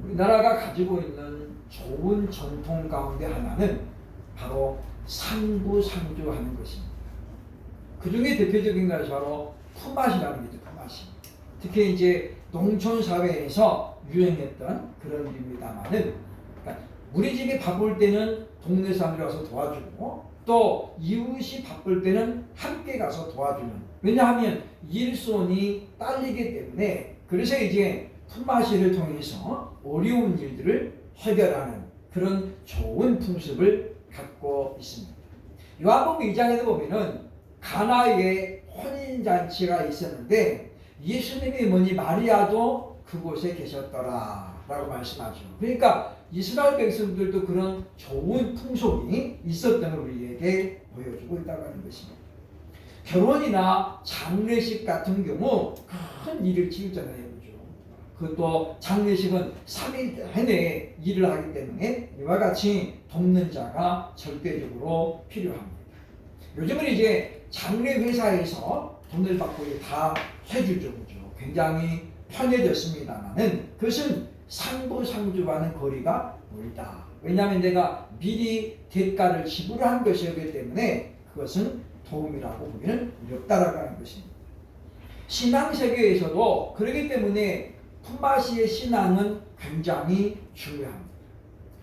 우리나라가 가지고 있는 좋은 전통 가운데 하나는 바로 상부상조하는 것입니다. 그 중에 대표적인 것이 바로 품앗이라는 거죠. 품앗이. 특히 이제 농촌 사회에서 유행했던 그런 일입니다만은, 그러니까 우리 집이 바쁠 때는 동네 사람들이 와서 도와주고, 또 이웃이 바쁠 때는 함께 가서 도와주는. 왜냐하면 일손이 딸리기 때문에. 그래서 이제 품앗이를 통해서 어려운 일들을 해결하는 그런 좋은 풍습을 갖고 있습니다. 요한복음 1장에도 보면은 가나에 혼인잔치가 있었는데 예수님의 어머니 마리아도 그곳에 계셨더라 라고 말씀하죠. 그러니까 이스라엘 백성들도 그런 좋은 풍속이 있었던 걸 우리에게 보여주고 있다고 하는 것입니다. 결혼이나 장례식 같은 경우 큰 일을 치르잖아요. 그것도 장례식은 3일 내내 일을 하기 때문에 이와 같이 돕는 자가 절대적으로 필요합니다. 요즘은 이제 장례 회사에서 돈을 받고 다 해주죠. 그죠? 굉장히 편해졌습니다만은 그것은 상부상조와는 거리가 멀다. 왜냐하면 내가 미리 대가를 지불한 것이기 때문에 그것은 도움이라고 보기는 어렵다라고 하는 것입니다. 신앙 세계에서도 그렇기 때문에 품앗이의 신앙은 굉장히 중요합니다.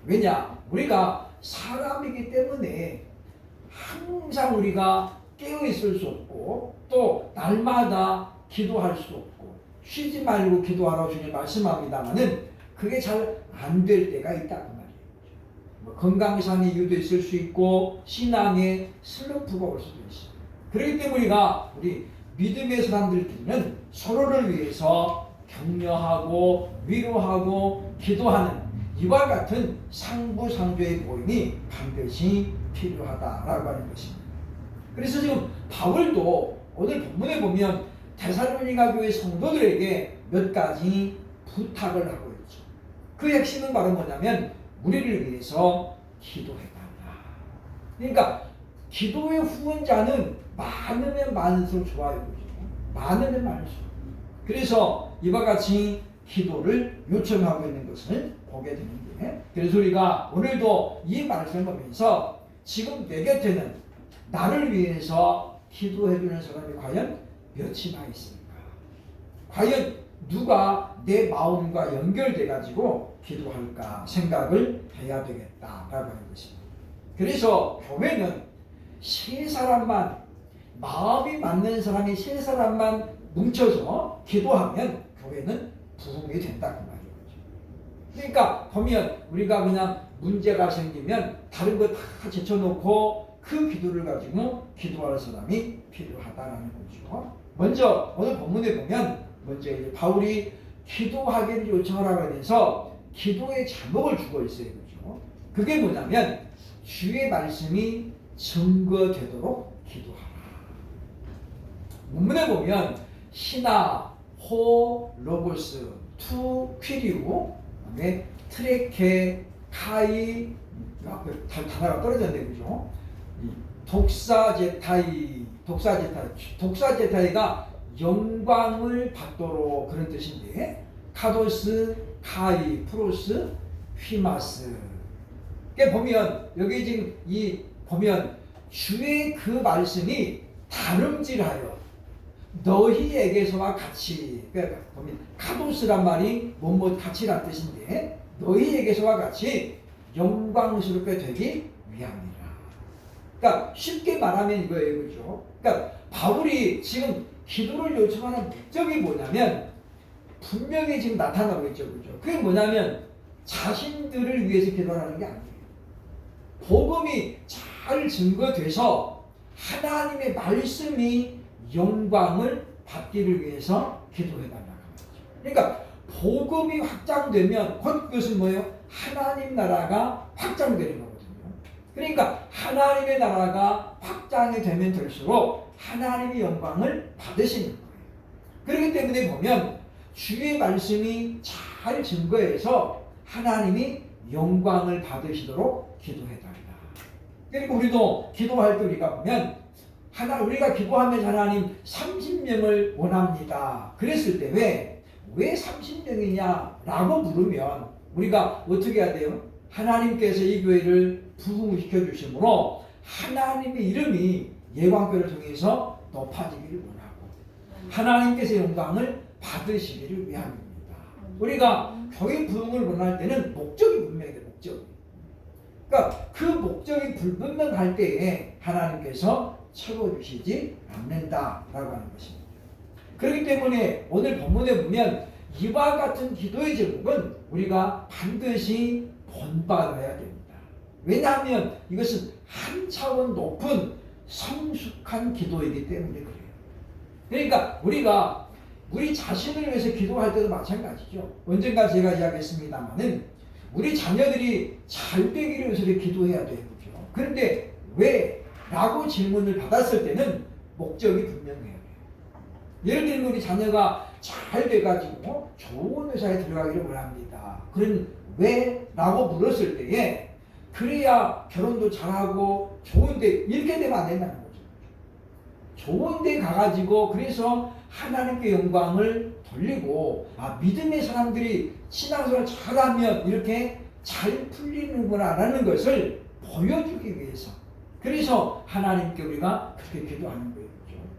왜냐? 우리가 사람이기 때문에 항상 우리가 깨어있을 수 없고 또 날마다 기도할 수 없고 쉬지 말고 기도하라고 주님 말씀합니다만은 그게 잘 안 될 때가 있다 그 말이에요. 건강상의 이유도 있을 수 있고 신앙의 슬럼프가 올 수도 있어요. 그렇기 때문에 우리 믿음의 사람들끼리는 서로를 위해서 격려하고 위로하고 기도하는 이와 같은 상부상조의 모임이 반드시 필요하다라고 하는 것입니다. 그래서 지금 바울도 오늘 본문에 보면 데살로니가 교회 성도들에게 몇 가지 부탁을 하고 있죠. 그 핵심은 바로 뭐냐면 우리를 위해서 기도해달라. 그러니까 기도의 후원자는 많으면 많을수록 좋아요. 그죠? 많으면 많을수록. 그래서 이와 같이 기도를 요청하고 있는 것을 보게 되는데, 그래서 우리가 오늘도 이 말씀을 보면서 지금 내 곁에는 나를 위해서 기도해주는 사람이 과연 몇이나 있습니까? 과연 누가 내 마음과 연결돼 가지고 기도할까 생각을 해야 되겠다라고 하는 것입니다. 그래서 교회는 세 사람만, 마음이 맞는 사람이 세 사람만 뭉쳐서 기도하면 교회는 부흥이 된다 그 말이에요. 그러니까 보면 우리가 그냥 문제가 생기면 다른 거 다 제쳐놓고 그 기도를 가지고 기도할 사람이 필요하다라는 거죠. 먼저 오늘 본문에 보면 먼저 이제 바울이 기도하기를 요청하라고 해서 기도의 제목을 주고 있어요. 그죠? 그게 뭐냐면 주의 말씀이 증거되도록 기도하라. 본문에 보면 시나, 호, 로고스, 투, 퀴리우, 그다음에 트레케, 카이, 단어가 떨어졌네, 그죠? 독사제타이가 영광을 받도록 그런 뜻인데, 카도스, 카이, 프로스, 휘마스. 보면 여기 지금 보면 주의 그 말씀이 다름질하여 너희에게서와 같이, 그러니까 보면 카도스란 말이 뭐뭐 같이란 뜻인데 너희에게서와 같이 영광스럽게 되기 위함이라. 그러니까 쉽게 말하면 이거예요, 그죠? 그러니까 바울이 지금 기도를 요청하는 목적이 뭐냐면 분명히 지금 나타나고 있죠, 그죠? 그게 뭐냐면 자신들을 위해서 기도하는 게 아니에요. 복음이 잘 증거돼서 하나님의 말씀이 영광을 받기를 위해서 기도해달라고 하죠. 그러니까 복음이 확장되면 곧 그것은 뭐예요? 하나님 나라가 확장되는 거거든요. 그러니까 하나님의 나라가 확장이 되면 될수록 하나님의 영광을 받으시는 거예요. 그렇기 때문에 보면 주의 말씀이 잘 증거해서 하나님이 영광을 받으시도록 기도해달라. 그리고 우리도 기도할 때 우리가 보면 우리가 기도하면서 하나님 30명을 원합니다. 그랬을 때 왜 30명이냐 라고 물으면 우리가 어떻게 해야 돼요? 하나님께서 이 교회를 부흥시켜 주심으로 하나님의 이름이 예방교회를 통해서 높아지기를 원하고 하나님께서 영광을 받으시기를 위함입니다. 우리가 교회 부흥을 원할 때는 목적이 분명해요. 목적이. 그러니까 그 목적이 불분명할 때에 하나님께서 채워주시지 않는다라고 하는 것입니다. 그렇기 때문에 오늘 본문에 보면 이와 같은 기도의 제목은 우리가 반드시 본받아야 됩니다. 왜냐하면 이것은 한 차원 높은 성숙한 기도이기 때문에 그래요. 그러니까 우리가 우리 자신을 위해서 기도할 때도 마찬가지죠. 언젠가 제가 이야기했습니다마는 우리 자녀들이 잘 되기를 위해서 기도해야 되는 거죠. 그런데 왜? 라고 질문을 받았을 때는 목적이 분명해야 돼요. 예를 들면 우리 자녀가 잘 돼가지고 좋은 회사에 들어가기를 원합니다. 그럼 왜? 라고 물었을 때에 그래야 결혼도 잘하고 좋은데 이렇게 되면 안 된다는 거죠. 좋은데 가가지고 그래서 하나님께 영광을 돌리고 믿음의 사람들이 신앙생활을 잘하면 이렇게 잘 풀리는구나 라는 것을 보여주기 위해서 그래서 하나님께 우리가 그렇게 기도하는 거예요.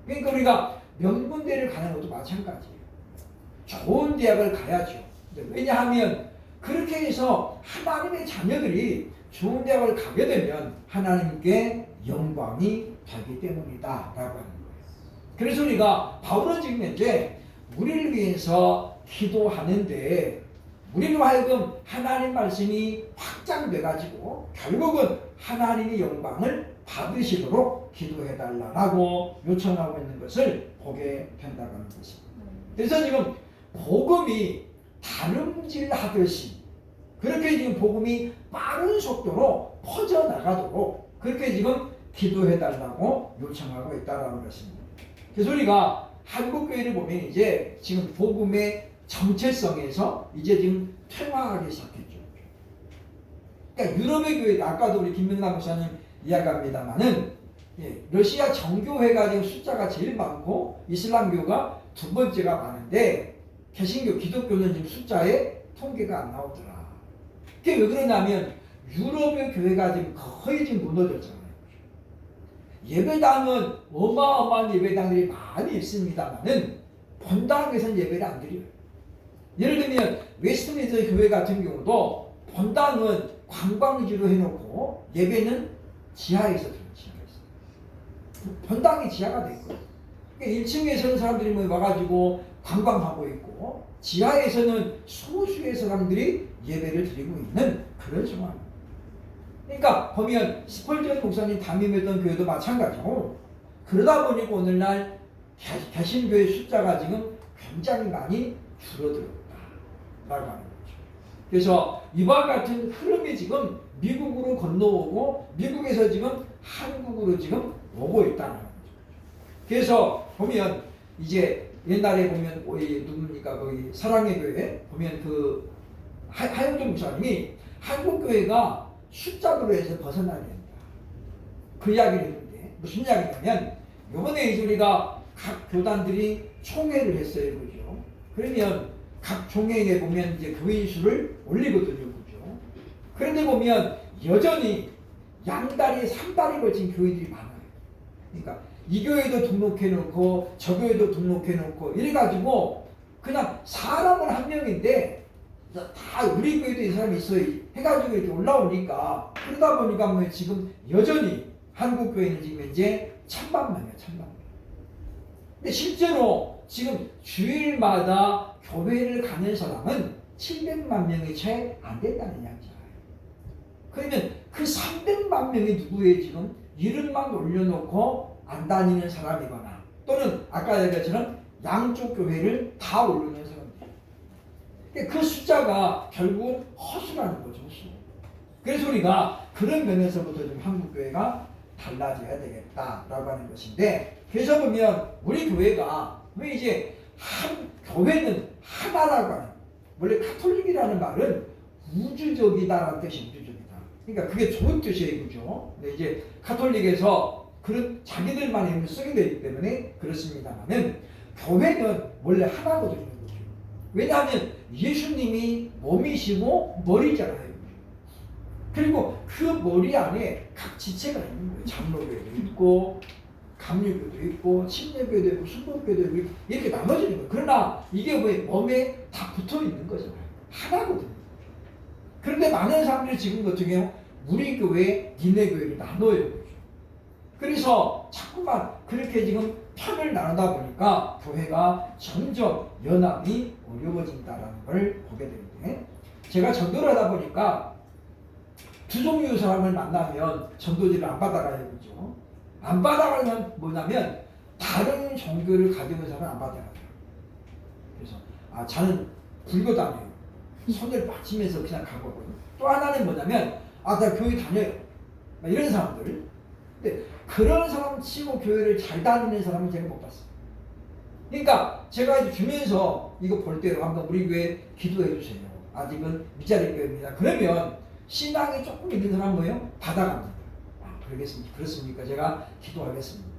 그러니까 우리가 명문대를 가는 것도 마찬가지예요. 좋은 대학을 가야죠. 왜냐하면 그렇게 해서 하나님의 자녀들이 좋은 대학을 가게 되면 하나님께 영광이 되기 때문이다 라고 하는 거예요. 그래서 우리가 바울은 지금 현재 우리를 위해서 기도하는데 우리로 하여금 하나님 말씀이 확장돼 가지고 결국은 하나님의 영광을 받으시도록 기도해달라고 요청하고 있는 것을 보게 된다고 하는 것입니다. 그래서 지금 복음이 다름질하듯이 그렇게 지금 복음이 빠른 속도로 퍼져나가도록 그렇게 지금 기도해달라고 요청하고 있다는 것입니다. 그래서 우리가 한국교회를 보면 이제 지금 복음의 정체성에서 이제 지금 퇴화하기 시작했죠. 그러니까 유럽의 교회, 아까도 우리 김명남 목사님 이야기합니다만은 러시아 정교회가 지금 숫자가 제일 많고 이슬람교가 두 번째가 많은데 개신교, 기독교는 지금 숫자에 통계가 안 나오더라. 그게 왜 그러냐면 유럽의 교회가 지금 거의 지금 무너졌잖아요. 예배당은 어마어마한 예배당들이 많이 있습니다만은 본당에서는 예배를 안 드려요. 예를 들면 웨스트민스터 교회 같은 경우도 본당은 관광지로 해놓고 예배는 지하에서 드려요. 본당이 지하가 된 거예요. 그러니까 1층에서는 사람들이 와가지고 관광하고 있고 지하에서는 소수의 사람들이 예배를 드리고 있는 그런 상황입니다. 그러니까 보면 스펄전 목사님 담임했던 교회도 마찬가지고 그러다 보니까 오늘날 개신교의 숫자가 지금 굉장히 많이 줄어들었다라고 하는 거죠. 그래서 이와 같은 흐름이 지금 미국으로 건너오고 미국에서 지금 한국으로 지금 오고 있다는 거죠. 그래서 보면 이제 옛날에 보면 누굽니까 거기 사랑의 교회 보면 그 하영준 목사님이 한국 교회가 숫자로 해서 벗어나야 된다. 그 이야기를 했는데 무슨 이야기냐면 이번에 이제 우리가 각 교단들이 총회를 했어요, 그죠? 그러면 각 총회에 보면 이제 교인 수를 올리거든요, 그죠? 그런데 보면 여전히 양다리, 삼다리 걸친 교회들이 많아요. 그러니까 이 교회도 등록해놓고 저 교회도 등록해놓고 이래가지고 그냥 사람은 한 명인데 다 우리 교회도 이 사람이 있어요 해가지고 이렇게 올라오니까 그러다 보니까 뭐 지금 여전히 한국 교회는 지금 이제 1000만 명이에요. 1000만 명. 근데 실제로 지금 주일마다 교회를 가는 사람은 700만 명이 채 안 된다는 이야기잖아요. 그러면 그 300만 명이 누구예요? 지금 이름만 올려놓고 안 다니는 사람이거나 또는 아까 얘기했처럼 양쪽 교회를 다 올려놓은 사람들. 그 숫자가 결국은 허수라는 거죠. 허수. 그래서 우리가 그런 면에서부터 좀 한국교회가 달라져야 되겠다라고 하는 것인데 그래서 보면 우리 교회가 왜 이제 한 교회는 하나라고 하는 원래 카톨릭이라는 말은 우주적이다라는 뜻이 우주적이다. 그러니까 그게 좋은 뜻이에요. 그죠? 근데 이제 카톨릭에서 그런 자기들만의 이름을 쓰게 되기 때문에 그렇습니다만은 교회는 원래 하나거든요. 왜냐하면 예수님이 몸이시고 머리잖아요. 그리고 그 머리 안에 각 지체가 있는 거예요. 장로교도 있고 감리교도 있고 침례교도 있고 순복교도 있고 이렇게 나눠지는 거예요. 그러나 이게 왜 몸에 다 붙어 있는 거잖아요. 하나거든요. 그런데 많은 사람들이 지금 같은 경우 우리 교회, 니네 교회를 나눠요. 그래서 자꾸만 그렇게 지금 편을 나누다 보니까 교회가 점점 연합이 어려워진다는 걸 보게 되는데, 제가 전도를 하다 보니까 두 종류의 사람을 만나면 전도지를 안 받아가요. 그죠? 안 받아가면 뭐냐면 다른 종교를 가지고 있는 사람은 안 받아가요. 그래서 저는 불교다녀요. 손을 맞추면서 그냥 가거든요. 또 하나는 뭐냐면 나 교회 다녀요. 이런 사람들. 근데 그런 사람 치고 교회를 잘 다니는 사람은 제가 못 봤어요. 그러니까 제가 이제 주면서 이거 볼 때로 한번 우리 교회 기도해 주세요. 아직은 밑자리 교회입니다. 그러면 신앙이 조금 있는 사람은 뭐예요? 받아갑니다. 그렇습니까? 제가 기도하겠습니다.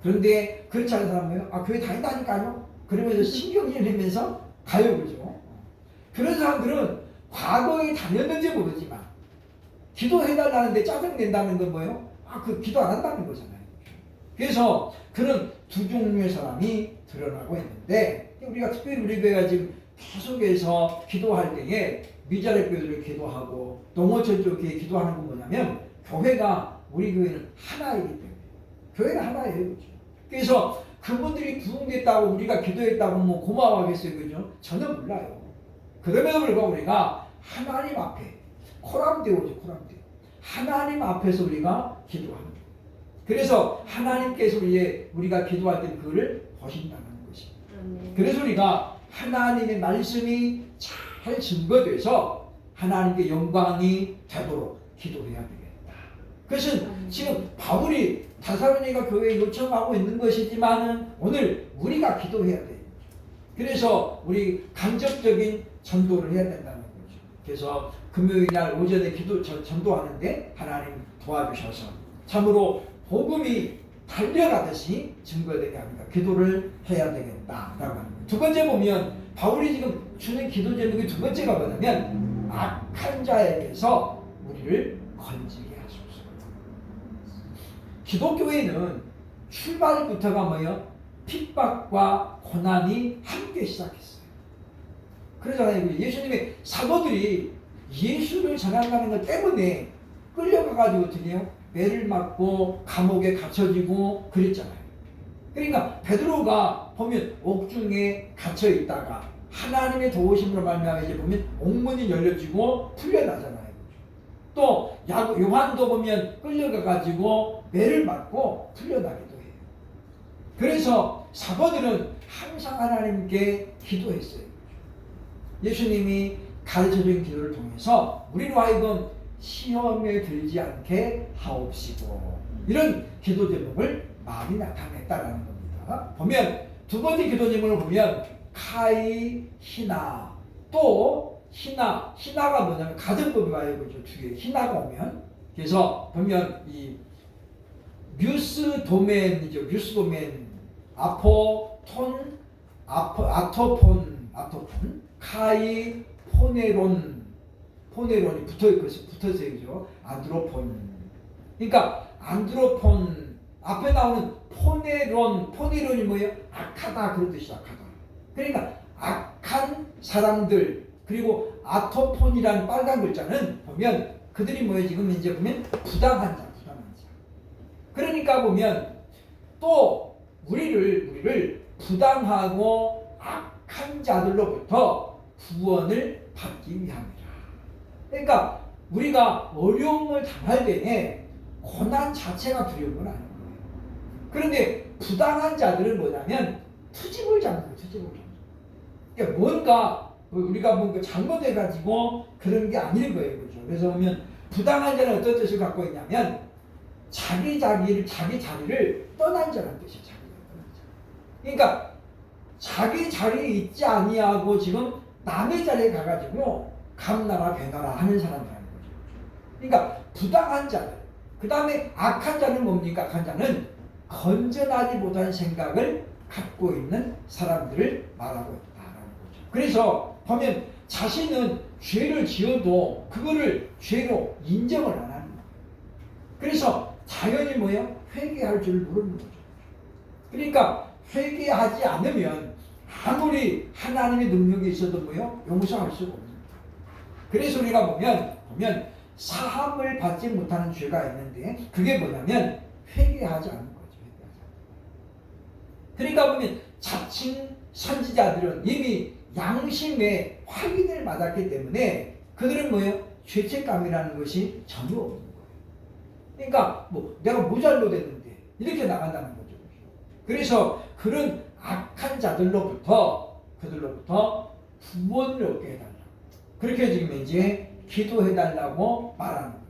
그런데 그렇지 않은 사람은 뭐예요? 교회 다닌다니까요? 그러면서 신경질 내면서 가요. 그죠? 그런 사람들은 과거에 다녔는지 모르지만 기도해달라는데 짜증낸다는 건 뭐예요? 그 기도 안 한다는 거잖아요. 그래서 그런 두 종류의 사람이 드러나고 있는데, 우리가 특별히 우리 교회가 지금 계속해서 기도할 때에 미자립 교회를 기도하고 농어촌 쪽에 기도하는 건 뭐냐면, 교회가 우리 교회는 하나이기 때문에 교회는 하나예요. 그렇죠? 그래서 그분들이 구원됐다고 우리가 기도했다고 뭐 고마워하겠어요. 그죠? 저는 몰라요. 그럼에도 불구하고 우리가 하나님 앞에 코람데오죠. 코람데오. 하나님 앞에서 우리가 기도하는 거예요. 그래서 하나님께서 우리가 기도할 때 그거를 보신다는 것입니다. 그래서 우리가 하나님의 말씀이 잘 증거돼서 하나님께 영광이 되도록 기도해야 되겠다. 그것은 지금 바울이 데살로니가 교회에 요청하고 있는 것이지만은 오늘 우리가 기도해야 돼요. 그래서 우리 간접적인 전도를 해야 된다는 거죠. 그래서 금요일 날 오전에 전도하는데 하나님 도와주셔서 참으로 복음이 달려가듯이 증거되게 합니다. 기도를 해야 되겠다라고 하는 거예요. 두 번째 보면 바울이 지금 주는 기도 제목이 두 번째가 뭐냐면 악한 자에게서 우리를 건지게 하소서. 기독교회는 출발부터가 뭐예요? 핍박과 고난이 함께 시작했어요. 그러잖아요. 예수님의 사도들이 예수를 전한다는 것 때문에 끌려가가지고 어떻게 해요? 매를 맞고 감옥에 갇혀지고 그랬잖아요. 그러니까 베드로가 보면 옥중에 갇혀 있다가 하나님의 도우심으로 말미암아 이제 보면 옥문이 열려지고 풀려나잖아요. 또 요한도 보면 끌려가가지고 매를 맞고 풀려나기도 해요. 그래서 사도들은 항상 하나님께 기도했어요. 예수님이 가르쳐준 기도를 통해서 우리로 하여금 시험에 들지 않게 하옵시고, 이런 기도 제목을 많이 나타냈다라는 겁니다. 보면 두 번째 기도 제목을 보면 카이 히나, 또 히나가 뭐냐면 가정법이 와요. 그죠? 뒤에 히나가 오면, 그래서 보면 이 뮤스도멘이죠. 뮤스도멘, 아토폰, 카이 포네론이 붙어있어요. 그죠? 안드로폰. 그러니까 안드로폰 앞에 나오는 포네론이 뭐예요? 악하다 그런 뜻이죠. 악하다. 그러니까 악한 사람들, 그리고 아토폰이라는 빨간 글자는 보면 그들이 뭐예요? 지금 이제 보면 부당한 자. 그러니까 보면 또 우리를 부당하고 악한 자들로부터 구원을 받기 위함이라. 그러니까 우리가 어려움을 당할 때에 고난 자체가 두려운 건 아닌 거예요. 그런데 부당한 자들은 뭐냐면 트집을 잡는 거예요. 트집을 잡는 거예요. 그러니까 뭔가 우리가 뭔가 잘못해가지고 그런 게 아닌 거예요. 그렇죠? 그래서 보면 부당한 자는 어떤 뜻을 갖고 있냐면 자기 자리를 떠난 자라는 뜻이에요. 그러니까 자기 자리에 있지 아니하고 지금 남의 자리에 가가지고 감나라 배나라 하는 사람이라는 거죠. 그러니까 부당한 자들, 그 다음에 악한 자는 뭡니까? 악한 자는 건전하지 못한 생각을 갖고 있는 사람들을 말하고 있다는 거죠. 그래서 보면 자신은 죄를 지어도 그거를 죄로 인정을 안 하는 거예요. 그래서 자연히 뭐예요? 회개할 줄 모르는 거죠. 그러니까 회개하지 않으면 아무리 하나님의 능력이 있어도 뭐예요? 용서할 수가 없는 거예요. 그래서 우리가 보면 사함을 받지 못하는 죄가 있는데 그게 뭐냐면 회개하지 않는 거죠. 그러니까 보면 자칭 선지자들은 이미 양심의 확인을 받았기 때문에 그들은 뭐예요? 죄책감이라는 것이 전혀 없는 거예요. 그러니까 뭐 내가 뭐 잘못했는데 이렇게 나간다는 거죠. 그래서 그런 악한 자들로부터 구원을 얻게 해달라. 그렇게 지금 이제 기도해달라고 말하는 거죠.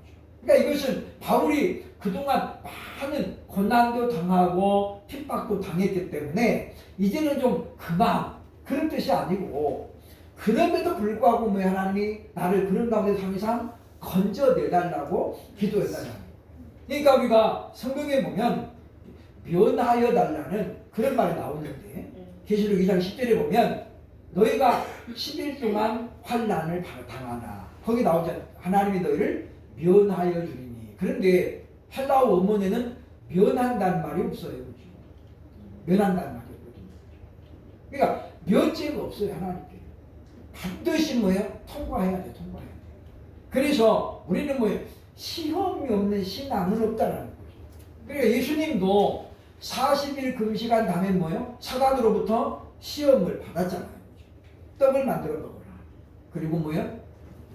그러니까 이것은 바울이 그동안 많은 고난도 당하고 핍박도 당했기 때문에 이제는 좀 그만 그런 뜻이 아니고 그럼에도 불구하고 뭐 하나님이 나를 그런 가운데서 항상 건져내달라고 기도해달라는 거예요. 그러니까 우리가 성경에 보면 면하여 달라는 그런 말이 나오는데 계시록 2장 10절에 보면 너희가 10일 동안 환난을 당하나 거기 나오잖아요. 하나님이 너희를 면하여 주리니. 그런데 헬라어 원문에는 면한다는 말이 없어요. 그렇죠? 면한다는 말이 없거든요. 그러니까 면죄가 없어요. 하나님께. 반드시 뭐예요? 통과해야 돼. 통과해야 돼. 그래서 우리는 뭐예요? 시험이 없는 신앙은 없다라는 거죠. 그러니까 예수님도 40일 금식한 다음에 뭐예요? 사단으로부터 시험을 받았잖아요. 떡을 만들어 먹어라. 그리고 뭐예요?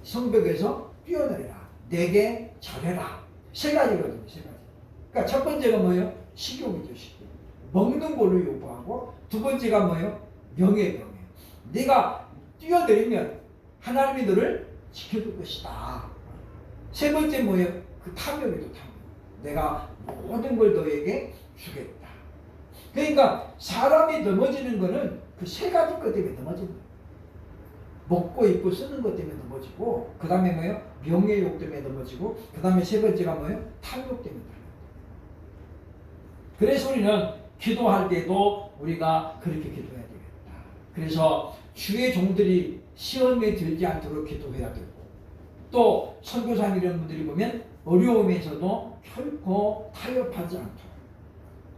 성벽에서 뛰어내라. 내게 절해라. 세 가지거든요. 세 가지. 그러니까 첫 번째가 뭐예요? 식욕이죠. 식욕. 먹는 걸로 요구하고 두 번째가 뭐예요? 명예예요. 네가 뛰어내리면 하나님이 너를 지켜줄 것이다. 세 번째 뭐예요? 그 탐욕이죠. 탐욕. 내가 모든 걸 너에게 주겠다. 그러니까 사람이 넘어지는 거는 그 세 가지 것 때문에 넘어지는 거예요. 먹고 입고 쓰는 것 때문에 넘어지고 그 다음에 뭐예요? 명예욕 때문에 넘어지고 그 다음에 세 번째가 뭐예요? 탐욕 때문에. 그래서 우리는 기도할 때도 우리가 그렇게 기도해야 되겠다. 그래서 주의 종들이 시험에 들지 않도록 기도해야 되고 또 선교사님 이런 분들이 보면 어려움에서도 결코 타협하지 않도록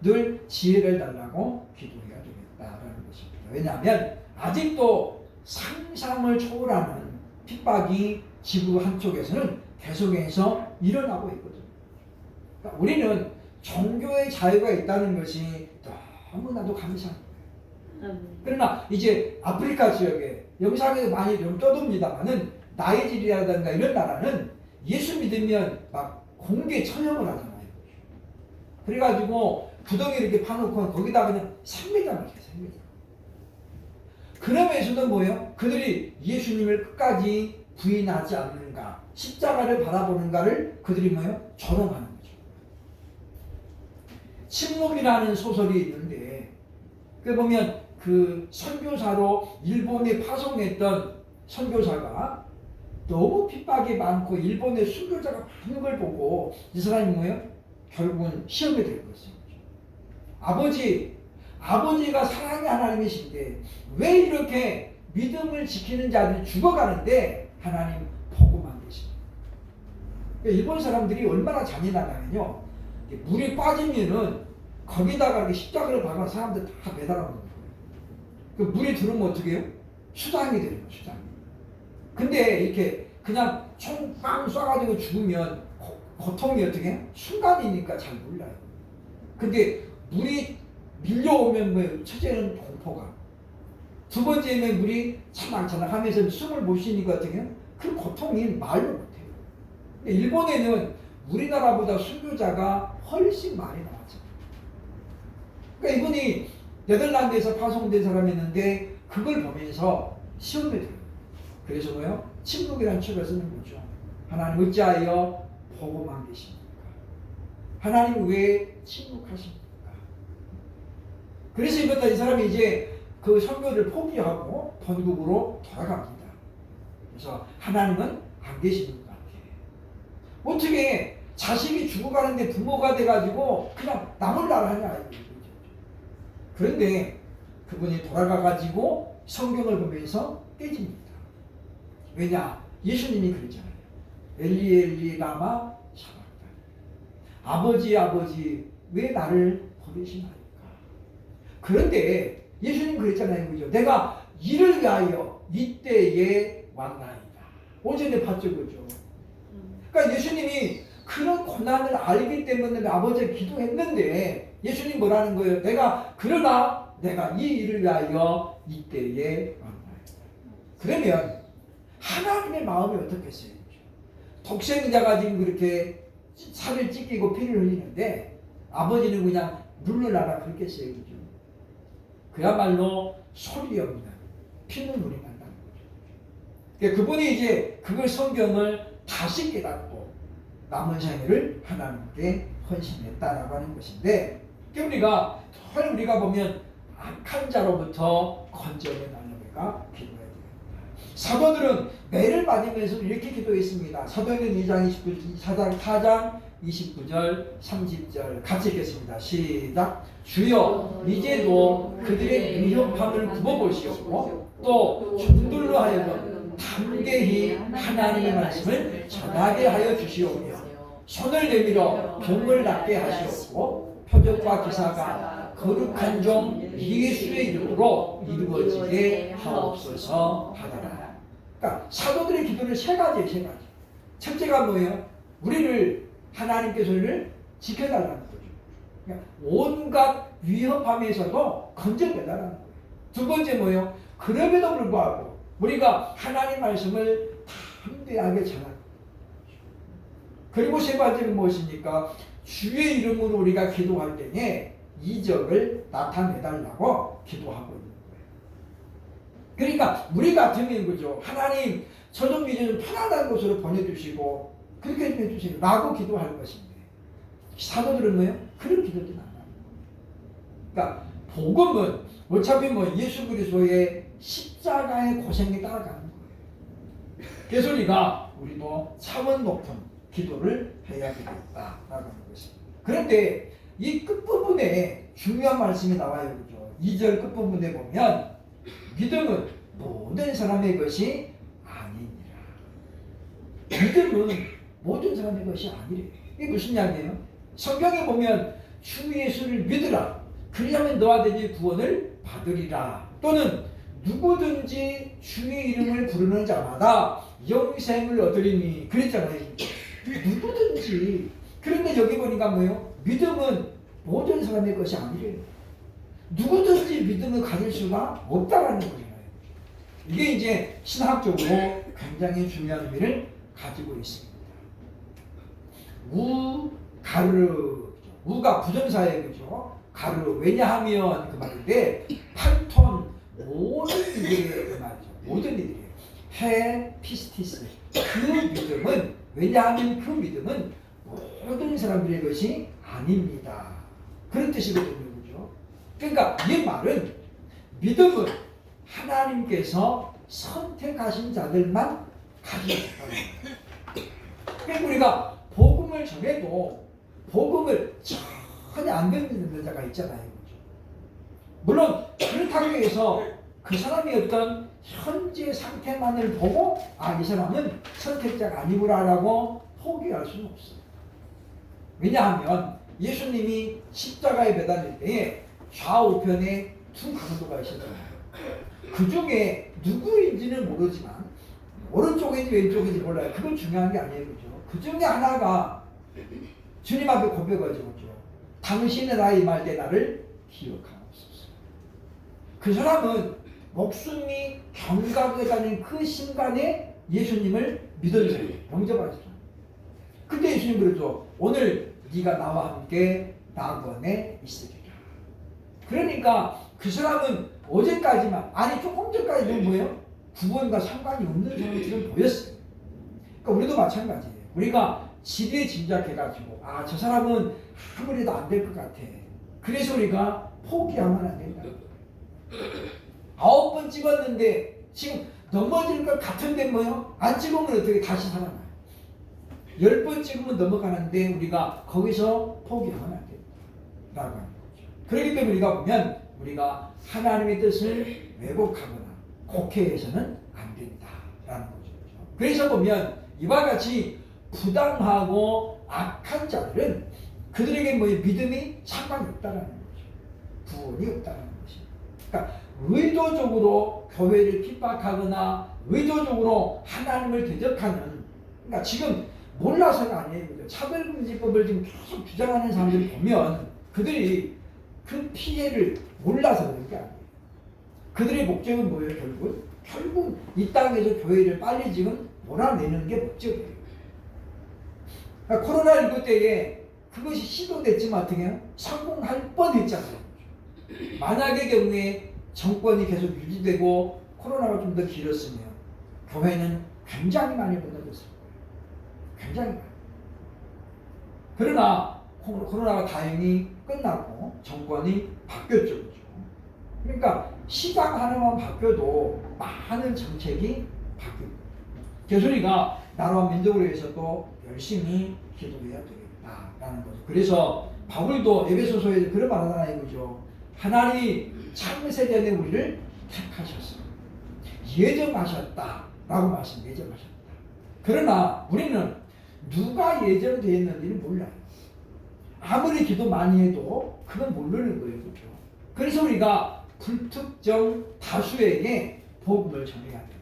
늘 지혜를 달라고 기도해야 되겠다라는 것입니다. 왜냐하면 아직도 상상을 초월하는 핍박이 지구 한쪽에서는 계속해서 일어나고 있거든요. 그러니까 우리는 종교의 자유가 있다는 것이 너무나도 감사한 거예요. 그러나 이제 아프리카 지역에 영상에서 많이 좀 떠듭니다만은 나이지리아라든가 이런 나라는 예수 믿으면 막 공개 처형을 하잖아요. 그래가지고 구덩이 이렇게 파놓고 거기다 그냥 생매장을 해요. 생매장. 그러면서도 뭐예요? 그들이 예수님을 끝까지 부인하지 않는가, 십자가를 바라보는가를 그들이 뭐예요? 조롱하는 거죠. 침묵이라는 소설이 있는데 그 보면 그 선교사로 일본에 파송했던 선교사가 너무 핍박이 많고 일본의 순교자가 많은 걸 보고 이 사람이 뭐예요? 결국은 시험에 들고 있어요. 아버지가 사랑의 하나님이신데 왜 이렇게 믿음을 지키는 자들이 죽어가는데 하나님 보고만 계십니다. 일본 사람들이 얼마나 잔인하냐면요. 물에 빠지면은 거기다가 십자가를 박아 사람들 다 매달아놓는 거예요. 그 물에 들어오면 어떻게 해요? 수당이 되는 거예요. 수당이. 근데 이렇게 그냥 총 빵 쏴가지고 죽으면 고통이 어떻게 해요? 순간이니까 잘 몰라요. 근데 물이 밀려오면 뭐 첫째는 공포가, 두 번째는 물이 차락차락 하면서 숨을 못 쉬니까 어떻게 해요? 그 고통이 말로 못해요. 일본에는 우리나라보다 순교자가 훨씬 많이 나왔죠. 그러니까 이분이 네덜란드에서 파송된 사람이었는데 그걸 보면서 시험에 들어요. 그래서 뭐요? 침묵이라는 책을 쓰는 거죠. 하나님 어찌하여 보고만 계십니까? 하나님 왜 침묵하십니까? 그래서 이것도 이 사람이 이제 그 선교를 포기하고 본국으로 돌아갑니다. 그래서 하나님은 안 계시는 것 같아요. 어떻게 자식이 죽어가는데 부모가 돼가지고 그냥 남을 나라 하냐. 그런데 그분이 돌아가가지고 성경을 보면서 깨집니다. 왜냐? 예수님이 그랬잖아요. 엘리 엘리 라마 샤박다니. 아버지 아버지 왜 나를 버리시나이까? 그런데 예수님 그랬잖아요. 그죠? 내가 이를 위하여 이때에 왔나이다. 오전에 봤죠. 그죠? 그러니까 예수님이 그런 고난을 알기 때문에 아버지에 기도했는데 예수님 뭐라는 거예요? 그러나 내가 이 일을 위하여 이때에 왔나이다. 그러면 하나님의 마음이 어떻겠어요? 독생자가 지금 그렇게 살을 찢기고 피를 흘리는데 아버지는 그냥 물러나라 그랬겠어요. 그죠? 그야말로 소리 없는 피눈물이 난다는 거죠. 그러니까 그분이 이제 그걸 성경을 다시 깨닫고 남은 생애를 하나님께 헌신했다라고 하는 것인데, 우리가 보면 악한 자로부터 건져내 달라고 기도해야 됩니다. 사도들은 매를 맞으면서 이렇게 기도했습니다. 사도행전 2장 29절, 4장 29절, 30절 같이 읽겠습니다. 시작. 주여 이제도 그들의 위협함을 굽어보시옵고 또 종들로 하여금 담대히 하나님의 말씀을 전하게 하여 주시오며 손을 내밀어 병을 낫게 하시옵고 표적과 기사가 거룩한 종 예수의 이름으로 이루어지게 하옵소서 하더라. 그러니까 사도들의 기도는 세 가지. 첫째가 뭐예요? 우리를 하나님께서를 지켜달라는 거죠. 그러니까 온갖 위협함에서도 건져내달라는 거예요. 두 번째 뭐예요? 그럼에도 불구하고 우리가 하나님 말씀을 담대하게 전하는 거예요. 그리고 세 번째는 무엇입니까? 주의 이름으로 우리가 기도할 때에 이적을 나타내달라고 기도하고 있는 거예요. 그러니까 우리 같으면 그죠? 하나님 저 좀 이제 좀 편안한 곳으로 보내주시고 그렇게 좀 해주세요 라고 기도할 것인데 사도들은 뭐예요? 그런 기도도 안 하는 거예요. 그러니까 복음은 어차피 예수 그리스도의 십자가의 고생에 따라가는 거예요. 그래서 우리도 차원 높은 기도를 해야 되겠다라고 하는 것입니다. 그런데 이 끝부분에 중요한 말씀이 나와요. 그죠? 2절 끝부분에 보면 믿음은 모든 사람의 것이 아니니라. 믿음은 모든 사람의 것이 아니래요. 이게 무슨 이야기예요? 성경에 보면 주 예수를 믿으라. 그리하면 너와 너희 구원을 받으리라. 또는 누구든지 주의 이름을 부르는 자마다 영생을 얻으리니 그랬잖아요. 누구든지. 그런데 여기 보니까 뭐예요? 믿음은 모든 사람의 것이 아니래요. 누구든지 믿음을 가질 수가 없다라는 거잖아요. 이게 이제 신학적으로 굉장히 중요한 의미를 가지고 있습니다. 가르, 우가 부정사예요. 그죠? 가르. 왜냐하면 그 말인데 8톤 모든 이들의 그 말이죠. 모든 이들이에요. 해 피스티스. 그 믿음은 왜냐하면 그 믿음은 모든 사람들의 것이 아닙니다. 그런 뜻이거든요. 그죠? 그러니까 이 말은 믿음은 하나님께서 선택하신 자들만 가지고 있다는 거예요. 그러니까 우리가 복음을 전해도 복음을 전혀 안 듣는 자가 있잖아요. 그죠? 물론 그렇다고 해서 그 사람이 어떤 현재 상태만을 보고 이 사람은 선택자가 아니구나라고 포기할 수는 없어요. 왜냐하면 예수님이 십자가에 매달릴 때에 좌우편에 두 강도가 있었잖아요. 그 중에 누구인지는 모르지만 오른쪽인지 왼쪽인지 몰라요. 그건 중요한 게 아니에요. 그죠? 그 중에 하나가 주님 앞에 고백하죠. 그죠? 당신의 나이 말 때 나를 기억하옵소서. 그 사람은 목숨이 경각해가는 그 순간에 예수님을 믿었어요. 영접하셨어요. 그때 예수님 그러죠. 오늘 네가 나와 함께 낙원에 있으리라. 그러니까 그 사람은 어제까지만 조금 전까지는 뭐예요? 구원과 상관이 없는 사람처럼 보였어요. 그러니까 우리도 마찬가지예요. 우리가 지레 짐작해가지고 저 사람은 아무래도 안 될 것 같아. 그래서 우리가 포기하면 안 된다. 9번 찍었는데 지금 넘어질 것 같은데 뭐요? 안 찍으면 어떻게 다시 살아나요? 10번 찍으면 넘어가는데 우리가 거기서 포기하면 안 된다라고 하는 거죠. 그렇기 때문에 우리가 보면 우리가 하나님의 뜻을 왜곡하거나 곡해해서는 안 된다라는 거죠. 그래서 보면 이와 같이 부당하고 악한 자들은 그들에게 뭐 믿음이 상관이 없다는 거죠. 구원이 없다는 것이. 그러니까 의도적으로 교회를 핍박하거나 의도적으로 하나님을 대적하는, 그러니까 지금 몰라서가 아니에요. 차별금지법을 지금 계속 주장하는 사람들 보면 그들이 그 피해를 몰라서 그런 게 아니에요. 그들의 목적은 뭐예요? 결국 이 땅에서 교회를 빨리 지금 몰아내는 게 목적이에요. 그러니까 코로나19 때에 그것이 시도됐지만 어떻게 해요? 성공할 뻔했잖아요. 만약의 경우에 정권이 계속 유지되고 코로나가 좀 더 길었으면 교회는 굉장히 많이 무너졌을 거예요. 굉장히 많이. 그러나 코로나가 다행히 끝나고 정권이 바뀌었죠. 그렇죠? 그러니까 시장 하나만 바뀌어도 많은 정책이 바뀌고, 그래서 우리가 나라와 민족을 위해서도 열심히 기도해야 되겠다라는 거죠. 그래서 바울도 에베소서에 그런 말 하잖아요. 그죠? 하나님이 창세전에 우리를 택하셨어요. 예정하셨다라고 예정하셨다. 그러나 우리는 누가 예정되었는지는 몰라요. 아무리 기도 많이 해도 그건 모르는 거예요. 그렇죠? 그래서 우리가 불특정 다수에게 복음을 전해야 돼요.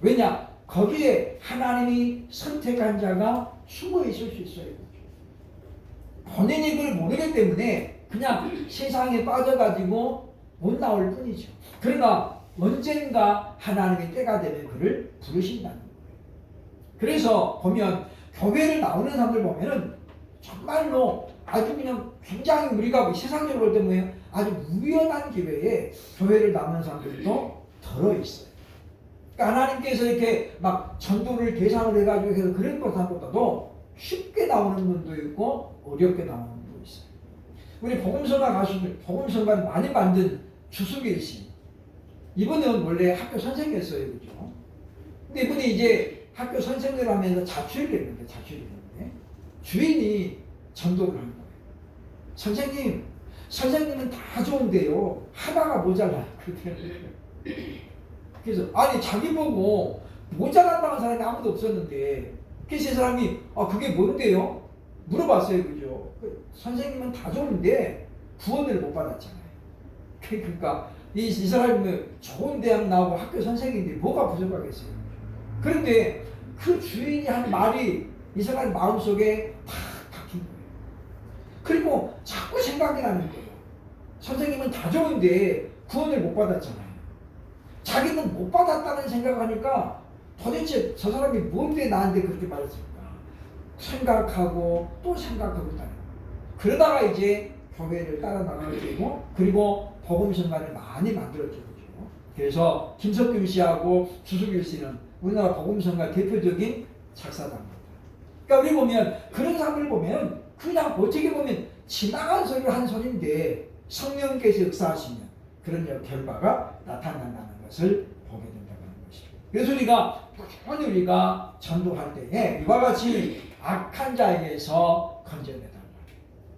왜냐? 거기에 하나님이 선택한 자가 숨어 있을 수 있어요. 본인이 그걸 모르기 때문에 그냥 세상에 빠져가지고 못 나올 뿐이죠. 그러나 언젠가 하나님의 때가 되면 그를 부르신다는 거예요. 그래서 보면 교회를 나오는 사람들 보면은 정말로 아주 그냥 굉장히 우리가 세상적으로 볼 때 뭐예요? 아주 우연한 기회에 교회를 나오는 사람들도 덜어 있어요. 그러니까 하나님께서 이렇게 막 전도를 계산을 해가지고 해서 그런 것보다도 쉽게 나오는 분도 있고 어렵게 나오는 분도 있어요. 우리 복음서가 가수들, 복음서가 많이 만든 주숙일 씨. 이분은 원래 학교 선생이었어요. 그죠? 근데 이분이 이제 학교 선생을 하면서 자취를 했는데, 주인이 전도를 하는 거예요. 선생님은 다 좋은데요. 하나가 모자라요. 그래서, 아니, 자기 보고 모자란다는 사람이 아무도 없었는데, 그래서 이 사람이, 그게 뭔데요? 물어봤어요. 그죠? 선생님은 다 좋은데, 구원을 못 받았잖아요. 그러니까, 이 사람이 좋은 대학 나오고 학교 선생인데 뭐가 부족하겠어요? 그런데 그 주인이 한 말이 이 사람 마음속에 탁 박힌 거예요. 그리고 자꾸 생각이 나는 거예요. 선생님은 다 좋은데 구원을 못 받았잖아요. 자기는 못 받았다는 생각하니까 도대체 저 사람이 뭔데 나한테 그렇게 말했을까? 생각하고 또 생각하고 다녀요. 그러다가 이제 교회를 따라 나가게 되고, 그리고 복음성가를 많이 만들었죠. 그래서 김석균 씨하고 주석일 씨는 우리나라 복음성가 대표적인 작사가입니다. 그러니까 우리 보면 그런 사람을 보면 그냥 어떻게 보면 지나간 소리를 한 소리인데 성령께서 역사하시면 그런 결과가 나타난다는 것을 보게 된다는 것이죠. 그래서 우리가 꾸준히 우리가 전도할 때에 이와 같이 악한 자에게서 건져내달라.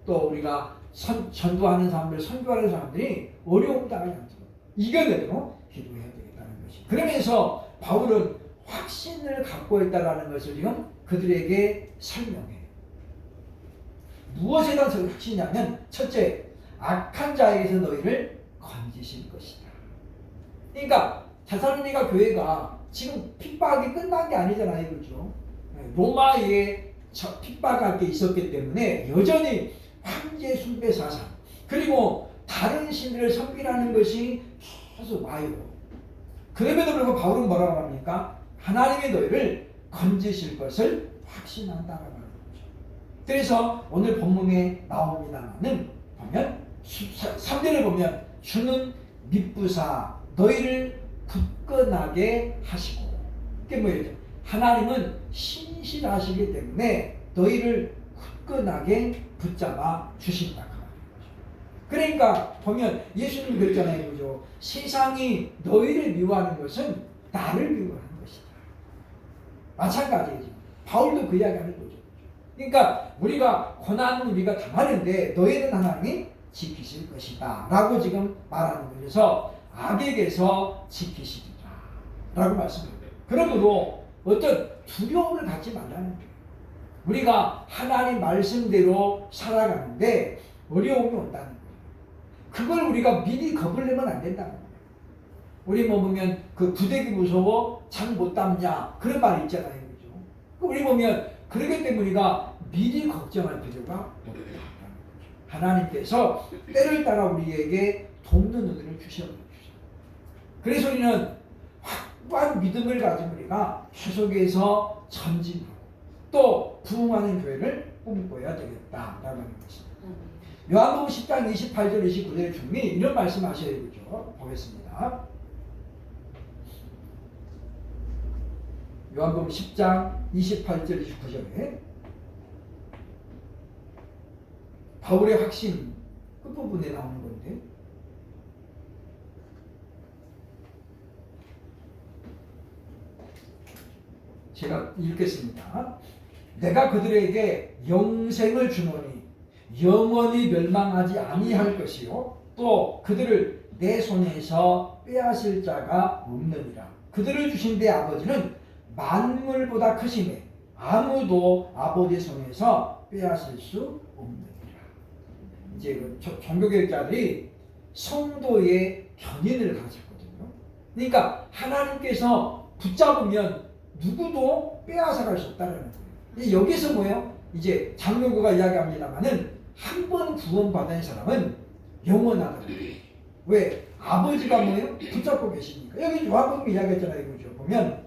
또 우리가 전도하는 사람들, 선교하는 사람들이 어려움 당하지 않도록 이겨내도록 기도해야 되겠다는 것이. 그러면서 바울은 확신을 갖고 있다는 것을 지금 그들에게 설명해요. 무엇에 대한 확신이냐면, 첫째, 악한 자에게서 너희를 건지실 것이다. 그러니까 데살로니가 교회가 지금 핍박이 끝난 게 아니잖아요. 그렇죠? 로마에 핍박할 게 있었기 때문에 여전히 황제 숭배 사상, 그리고 다른 신들을 섬기라는 것이 계속 와요. 그럼에도 불구하고 바울은 뭐라고 합니까? 하나님의 너희를 건지실 것을 확신한다라고 하는 거죠. 그래서 오늘 본문에 나옵니다만은 보면 3절을 보면 주는 미쁘사 너희를 굳건하게 하시고, 그게 뭐예요? 하나님은 신실하시기 때문에 너희를 굳건하게 붙잡아 주신다고 하는 거죠. 그러니까 보면 예수님이 그랬잖아요. 그죠? 세상이 너희를 미워하는 것은 나를 미워하는 것이다. 마찬가지예요. 바울도 그 이야기 하는 거죠. 그러니까 우리가 고난은 우리가 당하는데 너희는 하나님이 지키실 것이다 라고 지금 말하는 거예요. 그래서 악에게서 지키시리라 라고 말씀합니다. 그러므로 어떤 두려움을 갖지 말라는 거예요. 우리가 하나님 말씀대로 살아가는데 어려움이 온다는 거예요. 그걸 우리가 미리 겁을 내면 안 된다는 거예요. 우리 뭐 보면 그 부대기 무서워 창 못 담냐 그런 말이 있잖아요. 그죠? 우리 보면 그렇기 때문에 우리가 미리 걱정할 필요가 없다는 거죠. 하나님께서 때를 따라 우리에게 돕는 은혜를 주셔요. 그래서 우리는 확고한 믿음을 가진 우리가 계속해서 전진하고 또 부흥하는 교회를 꿈꿔야 되겠다라고 하는 것입니다. 요한복음 10장 28절 29절의 중에 이런 말씀하셔야 되죠. 보겠습니다. 요한복음 10장 28절 29절에 바울의 확신 끝부분에 나오는 건데 제가 읽겠습니다. 내가 그들에게 영생을 주노니 영원히 멸망하지 아니할 것이요 또 그들을 내 손에서 빼앗을 자가 없느니라. 그들을 주신 내 아버지는 만물보다 크시매 아무도 아버지 손에서 빼앗을 수 없느니라. 이제 그 종교개혁자들이 성도의 견인을 가졌거든요. 그러니까 하나님께서 붙잡으면 누구도 빼앗아갈 수 없다는 거예요. 여기서 뭐예요? 이제 장로교가 이야기합니다만은 한 번 구원받은 사람은 영원하다는 거예요. 왜? 아버지가 뭐예요? 붙잡고 계시니까. 여기 요한복음 이야기했잖아요. 그죠? 보면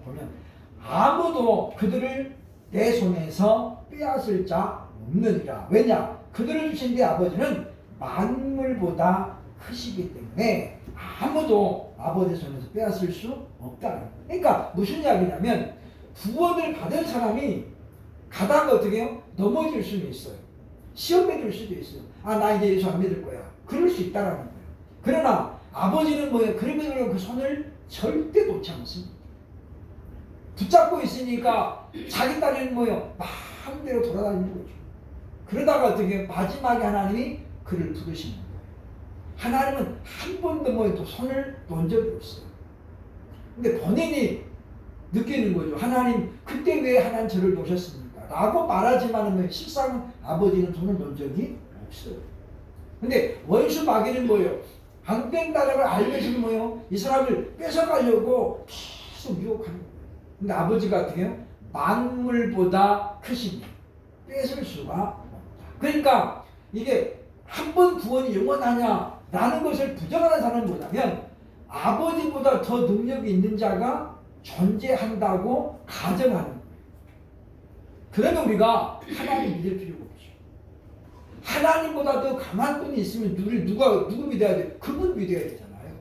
아무도 그들을 내 손에서 빼앗을 자 없느니라. 왜냐? 그들을 주신 내 아버지는 만물보다 크시기 때문에 아무도 아버지 손에서 빼앗을 수 없다는 거예요. 그러니까 무슨 이야기냐면 구원을 받은 사람이 가다가 어떻게 해요? 넘어질 수는 있어요. 시험에 들 수도 있어요. 아, 나 이제 예수 안 믿을 거야. 그럴 수 있다라는 거예요. 그러나 아버지는 뭐예요? 그러면 그 손을 절대 놓지 않습니다. 붙잡고 있으니까 자기 딸은 뭐예요? 마음대로 돌아다니는 거죠. 그러다가 어떻게 해요? 마지막에 하나님이 그를 부르시는 거예요. 하나님은 한 번도 뭐예요? 손을 놓은 적이 없어요. 근데 본인이 느끼는 거죠. 하나님 그때 왜 하나님 저를 놓으셨습니까? 라고 말하지만 실상 아버지는 손을 놓은 적이 없어요. 근데 원수 마귀는 뭐예요? 안 된다는 걸 알면서도 뭐예요? 이 사람을 뺏어가려고 계속 유혹하는 거예요. 근데 아버지가 어떻게 해요? 만물보다 크시니 뺏을 수가 없다. 그러니까 이게 한 번 구원이 영원하냐라는 것을 부정하는 사람보다는 아버지보다 더 능력이 있는 자가 존재한다고 가정하는 거예요. 그러면 우리가 하나님 믿을 필요가 없죠. 하나님보다 더 강한 분이 있으면 누구 믿어야 돼? 그분 믿어야 되잖아요.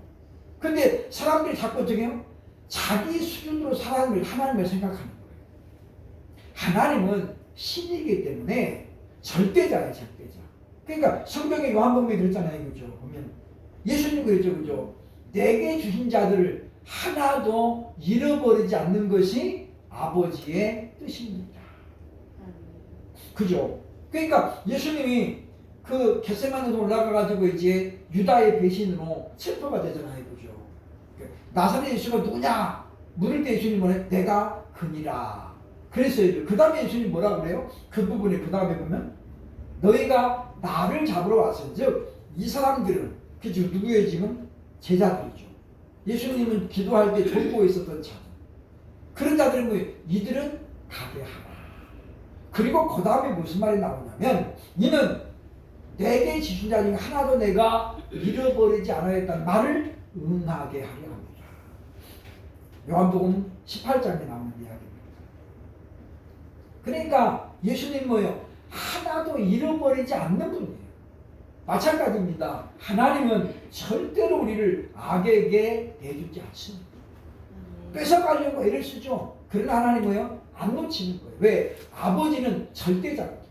근데 사람들이 자꾸 어떻게 해요? 자기 수준으로 하나님을 생각하는 거예요. 하나님은 신이기 때문에 절대자예요, 절대자. 그러니까 성경에 요한복음에 그랬잖아요, 그죠? 보면 예수님 그랬죠, 그죠? 내게 주신 자들을 하나도 잃어버리지 않는 것이 아버지의 뜻입니다. 그죠? 그러니까 예수님이 그 겟세마네로 올라가가지고 이제 유다의 배신으로 체포가 되잖아요, 그죠? 나사렛 예수가 누구냐? 물을 때 예수님이 뭐래? 내가 그니라. 그랬어요. 그 다음에 예수님이 뭐라고 그래요? 그 부분에 그 다음에 보면 너희가 나를 잡으러 왔은즉 이 사람들은 그 지금 누구의 지금 제자들이죠. 예수님은 기도할 때 돕고 있었던 자들. 그런 자들은 뭐예요? 이들은 가게 하라. 그리고 그 다음에 무슨 말이 나오냐면 이는 내게 지신 자 중에 하나도 내가 잃어버리지 않아야겠다는 말을 응하게 하려 합니다. 요한복음 18장에 나오는 이야기입니다. 그러니까 예수님 뭐예요? 하나도 잃어버리지 않는 분이에요. 마찬가지입니다. 하나님은 절대로 우리를 악에게 내주지 않습니다. 뺏어가려고 애를 쓰죠. 그러나 하나님 뭐예요? 안 놓치는 거예요. 왜? 아버지는 절대자거든요.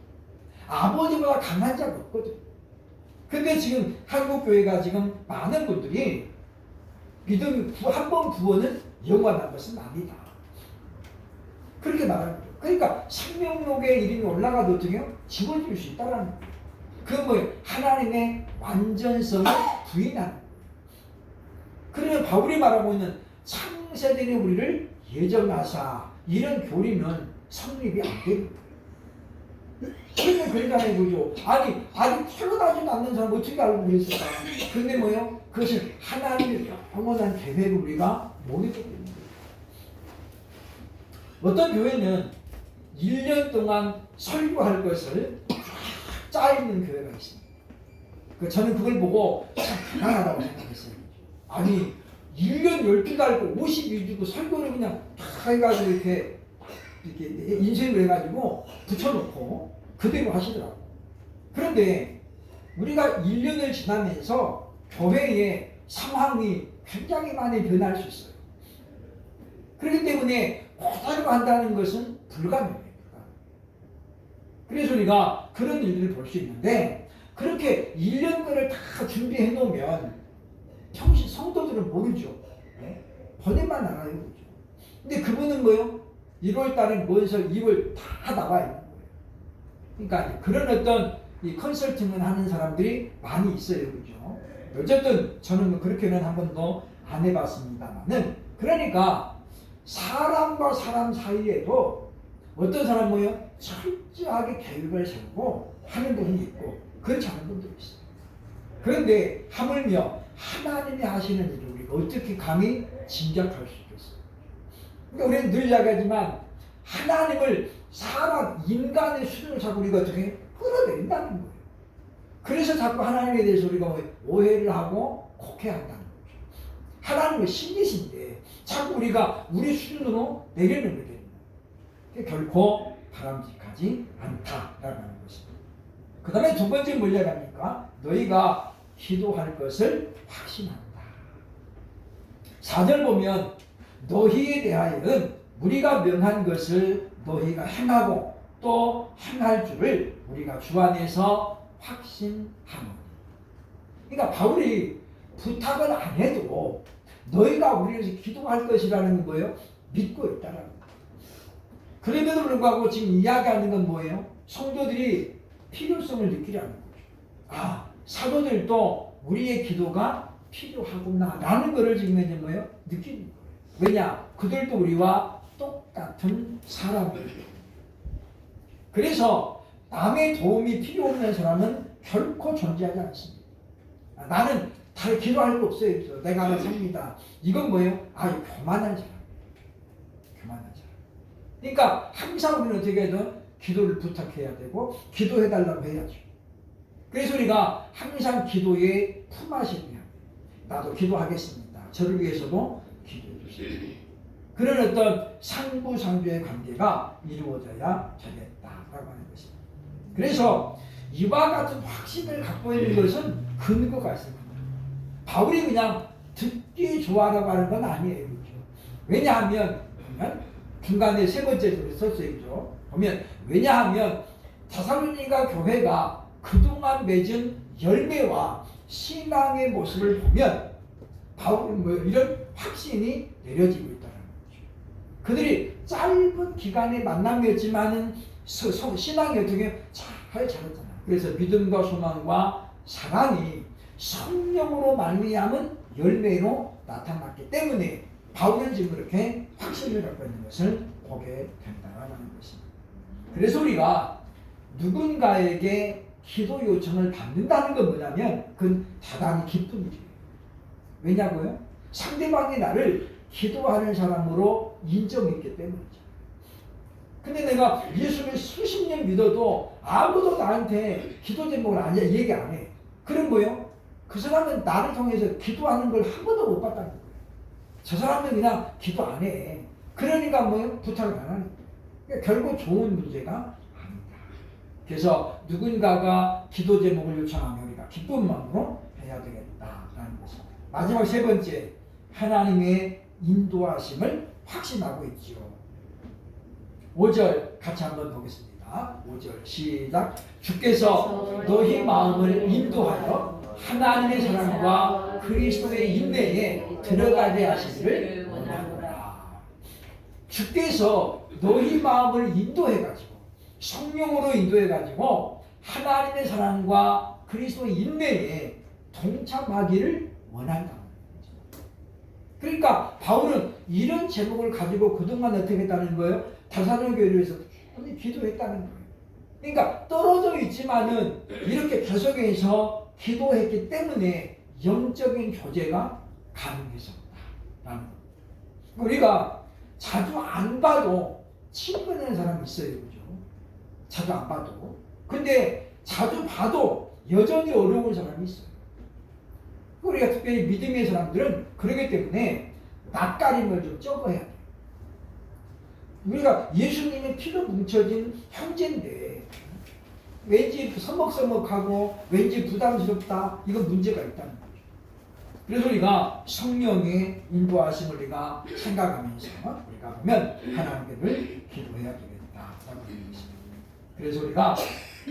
아버지보다 강한 자가 없거든요. 근데 지금 한국교회가 지금 많은 분들이 믿음 한 번 구원은 영원한 것은 아니다. 그렇게 말하는 거죠. 그러니까 생명록에 이름이 올라가도 어떻게 해요? 지워질 수 있다는 거예요. 그건 뭐예요? 하나님의 완전성을 부인하는 거예요. 그러면 바울이 말하고 있는 창세전에 우리를 예정하사 이런 교리는 성립이 안 됩니다. 그러면 그러잖아요, 그죠? 아니, 아직 태어나지도 않는 사람 어떻게 알고 그랬을까? 근데 뭐요? 그것을 하나님의 영원한 계획을 우리가 모르게 됩니다. 어떤 교회는 1년 동안 설교할 것을 쫙 짜있는 교회가 있습니다. 저는 그걸 보고 참 대단하다고 생각했어요. 아니, 1년 12달 52주고 설교를 그냥 다 해가지고 이렇게 인쇄를 해가지고 붙여놓고 그대로 하시더라고요. 그런데 우리가 1년을 지나면서 교회의 상황이 굉장히 많이 변할 수 있어요. 그렇기 때문에 그대로 한다는 것은 불가능해요. 그래서 우리가 그런 일들을 볼 수 있는데 그렇게 1년 거를 다 준비해 놓으면 평신 성도들은 모르죠. 네? 본인만 알아요. 그죠? 근데 그분은 뭐요? 1월 달에 모여서 2월 다 나와 있는 거예요. 그러니까 그런 어떤 이 컨설팅을 하는 사람들이 많이 있어요. 그죠? 어쨌든 저는 뭐 그렇게는 한 번도 안 해봤습니다만은 그러니까 사람과 사람 사이에도 어떤 사람 뭐요? 철저하게 계획을 세우고 하는 분이 있고 그렇지 않은 분도 있어요. 그런데 하물며 하나님이 하시는 일을 우리가 어떻게 감히 짐작할 수 있겠어요? 그러니까 우리는 늘 이야기하지만 하나님을 사람, 인간의 수준을 자꾸 우리가 어떻게 끌어내린다는 거예요. 그래서 자꾸 하나님에 대해서 우리가 오해를 하고 곡해한다는 거죠. 하나님은 신이신데 자꾸 우리가 우리 수준으로 내려놓게 됩니다. 결코 바람직하지 않다라는 것입니다. 그 다음에 두 번째 뭘 이야기합니까? 너희가 기도할 것을 확신한다. 4절 보면 너희에 대하여는 우리가 명한 것을 너희가 행하고 또 행할 줄을 우리가 주 안에서 확신하노니. 그러니까 바울이 부탁을 안 해도 너희가 우리를 위해서 기도할 것이라는 거예요. 믿고 있다라는 거예요. 그럼에도 불구하고 지금 이야기하는 건 뭐예요? 성도들이 필요성을 느끼라는 거죠. 아, 사도들도 우리의 기도가 필요하구나 라는 것을 지금 이제 뭐예요? 느끼는 거예요. 왜냐? 그들도 우리와 똑같은 사람들이에요. 그래서 남의 도움이 필요 없는 사람은 결코 존재하지 않습니다. 나는 다 기도할 거 없어요. 내가 알아서 삽니다. 이건 뭐예요? 교만한 사람. 교만한 사람. 그러니까 항상 우리는 어떻게 해도 기도를 부탁해야 되고 기도해달라고 해야죠. 그래서 우리가 항상 기도에 품앗이 돼야 돼요. 나도 기도하겠습니다. 저를 위해서도 기도해 주세요. 그런 어떤 상부상조의 관계가 이루어져야 되겠다라고 하는 것입니다. 그래서 이와 같은 확신을 갖고 있는 것은 근거가 있습니다. 바울이 그냥 듣기 좋아라고 하는 건 아니에요. 그렇죠? 왜냐하면 중간에 세 번째 줄에 썼어요. 그렇죠? 보면 왜냐하면 데살로니가 교회가 그동안 맺은 열매와 신앙의 모습을 보면 바울은 뭐 이런 확신이 내려지고 있다는 거죠. 그들이 짧은 기간의 만남이었지만은 신앙이 어떻게 잘 자랐잖아요. 그래서 믿음과 소망과 사랑이 성령으로 말미암은 열매로 나타났기 때문에 바울은 지금 그렇게 확신을 갖고 있는 것을 보게 된다는 것입니다. 그래서 우리가 누군가에게 기도 요청을 받는다는 건 뭐냐면 그건 대단히 기쁜 일이에요. 왜냐고요? 상대방이 나를 기도하는 사람으로 인정했기 때문이죠. 근데 내가 예수를 수십 년 믿어도 아무도 나한테 기도 제목을 얘기 안 해. 그럼 뭐예요? 그 사람은 나를 통해서 기도하는 걸 한 번도 못 봤다는 거예요. 저 사람은 그냥 기도 안 해. 그러니까 뭐예요? 부탁을 안 하는 거예요. 그러니까 결국 좋은 문제가 아니다. 그래서 누군가가 기도 제목을 요청하면 우리가 기쁜 마음으로 해야 되겠다라는 것입니다. 마지막 세 번째, 하나님의 인도하심을 확신하고 있지요. 5절 같이 한번 보겠습니다. 5절 시작. 주께서 너희 마음을 인도하여 하나님의 사랑과 그리스도의 인내에 들어가게 하시기를 원하노라. 주께서 너희 마음을 인도해가지고 성령으로 인도해가지고 하나님의 사랑과 그리스도의 인내에 동참하기를 원한다. 그러니까 바울은 이런 제목을 가지고 그동안 어떻게 했다는 거예요? 다사로교회를 위해서 기도했다는 거예요. 그러니까 떨어져 있지만은 이렇게 계속해서 기도했기 때문에 영적인 교제가 가능해졌다라는 거예요. 우리가 자주 안 봐도 친근한 사람이 있어요. 그죠? 자주 안 봐도. 근데 자주 봐도 여전히 어려운 사람이 있어요. 우리가 특별히 믿음의 사람들은 그러기 때문에 낯가림을 좀 적어야 돼요. 우리가 예수님의 피로 뭉쳐진 형제인데 왠지 서먹서먹하고 왠지 부담스럽다. 이건 문제가 있다는 거죠. 그래서 우리가 성령의 인도하심을 우리가 생각하면서 우리가 보면 하나님께를 기도해야 되겠다라고 얘기했습니다. 그래서 우리가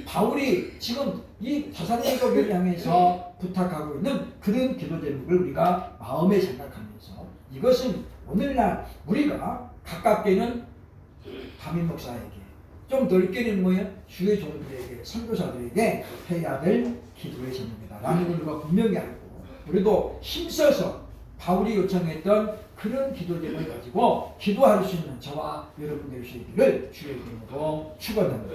바울이 지금 이 다사로니가교회를 향해서 부탁하고 있는 그런 기도 제목을 우리가 마음에 생각하면서 이것은 오늘날 우리가 가깝게는 담임 목사에게 좀 넓게는 뭐예요? 주의 종들에게 선교사들에게 해야 될 기도의 제목이다 라는 걸 우리가 분명히 알고 우리도 힘써서 바울이 요청했던 그런 기도 제목을 가지고 기도할 수 있는 저와 여러분들의 수 있기를 주의 이름으로 축원합니다.